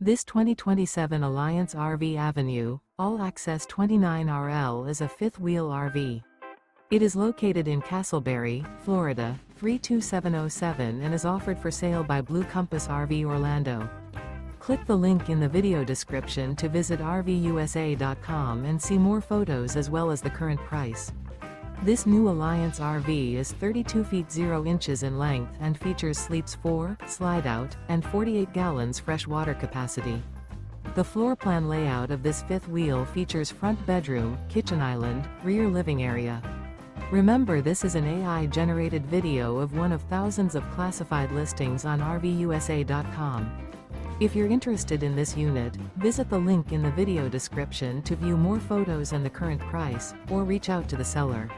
This 2027 Alliance RV Avenue, all-access 29RL is a fifth-wheel RV. It is located in Casselberry, Florida, 32707 and is offered for sale by Blue Compass RV Orlando. Click the link in the video description to visit RVUSA.com and see more photos as well as the current price. This new Alliance RV is 32 feet 0 inches in length and features sleeps 4, slide-out, and 48 gallons fresh water capacity. The floor plan layout of this fifth wheel features front bedroom, kitchen island, rear living area. Remember, this is an AI-generated video of one of thousands of classified listings on RVUSA.com. If you're interested in this unit, visit the link in the video description to view more photos and the current price, or reach out to the seller.